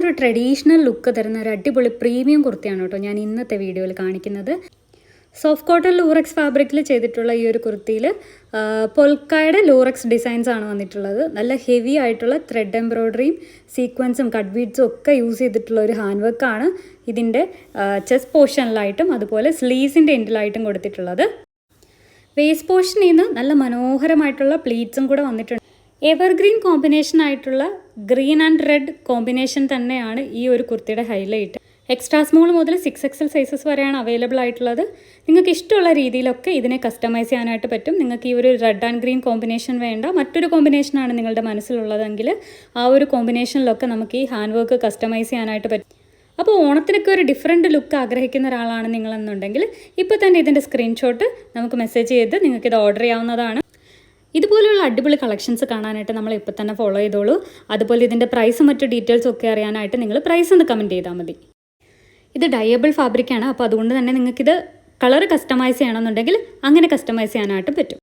നല്ലൊരു traditional look തരുന്ന ഒരു അടിപൊളി പ്രീമിയം കുർത്തിയാണ് കേട്ടോ ഞാൻ ഇന്നത്തെ വീഡിയോയിൽ കാണിക്കുന്നത്. സോഫ്റ്റ് കോട്ടൺ ലൂറക്സ് ഫാബ്രിക്കിൽ ചെയ്തിട്ടുള്ള ഈ ഒരു കുർത്തിയിൽ പൊൽക്കായുടെ ലൂറക്സ് ഡിസൈൻസ് ആണ് വന്നിട്ടുള്ളത്. നല്ല ഹെവി ആയിട്ടുള്ള ത്രെഡ് എംബ്രോയ്ഡറിയും സീക്വൻസും കട്ട് ബീഡ്സും ഒക്കെ യൂസ് ചെയ്തിട്ടുള്ള ഒരു ഹാൻഡ് വർക്കാണ് ഇതിൻ്റെ ചെസ്റ്റ് പോർഷനിലായിട്ടും അതുപോലെ സ്ലീവ്സിൻ്റെ എൻഡിലായിട്ടും കൊടുത്തിട്ടുള്ളത്. വേസ്റ്റ് പോർഷനിൽ നിന്ന് നല്ല മനോഹരമായിട്ടുള്ള പ്ലീറ്റ്സും കൂടെ വന്നിട്ടുണ്ട്. എവർഗ്രീൻ കോമ്പിനേഷൻ ആയിട്ടുള്ള ഗ്രീൻ ആൻഡ് റെഡ് കോമ്പിനേഷൻ തന്നെയാണ് ഈ ഒരു കുർത്തിയുടെ ഹൈലൈറ്റ്. എക്സ്ട്രാ സ്മോൾ മുതൽ 6XL സൈസസ് വരെയാണ് അവൈലബിൾ ആയിട്ടുള്ളത്. നിങ്ങൾക്ക് ഇഷ്ടമുള്ള രീതിയിലൊക്കെ ഇതിനെ കസ്റ്റമൈസ് ചെയ്യാനായിട്ട് പറ്റും. നിങ്ങൾക്ക് ഈ ഒരു റെഡ് ആൻഡ് ഗ്രീൻ കോമ്പിനേഷൻ വേണ്ട, മറ്റൊരു കോമ്പിനേഷനാണ് നിങ്ങളുടെ മനസ്സിലുള്ളതെങ്കിൽ ആ ഒരു കോമ്പിനേഷനിലൊക്കെ നമുക്ക് ഈ ഹാൻഡ് വർക്ക് കസ്റ്റമൈസ് ചെയ്യാനായിട്ട് പറ്റും. അപ്പോൾ ഓണത്തിനൊക്കെ ഒരു ഡിഫറെൻറ്റ് ലുക്ക് ആഗ്രഹിക്കുന്ന ഒരാളാണ് നിങ്ങളെന്നുണ്ടെങ്കിൽ ഇപ്പോൾ തന്നെ ഇതിൻ്റെ സ്ക്രീൻഷോട്ട് നമുക്ക് മെസ്സേജ് ചെയ്ത് നിങ്ങൾക്കിത് ഓർഡർ ചെയ്യാവുന്നതാണ്. ഇതുപോലെയുള്ള അടിപൊളി കളക്ഷൻസ് കാണാനായിട്ട് നമ്മൾ ഇപ്പോൾ തന്നെ ഫോളോ ചെയ്തോളൂ. അതുപോലെ ഇതിൻ്റെ പ്രൈസും മറ്റു ഡീറ്റെയിൽസും ഒക്കെ അറിയാനായിട്ട് നിങ്ങൾ പ്രൈസ് ഒന്ന് കമൻറ്റ് ചെയ്താൽ മതി. ഇത് ഡയബിൾ ഫാബ്രിക്കാണ്, അപ്പോൾ അതുകൊണ്ട് തന്നെ നിങ്ങൾക്കിത് കളർ കസ്റ്റമൈസ് ചെയ്യണമെന്നുണ്ടെങ്കിൽ അങ്ങനെ കസ്റ്റമൈസ് ചെയ്യാനായിട്ട് പറ്റും.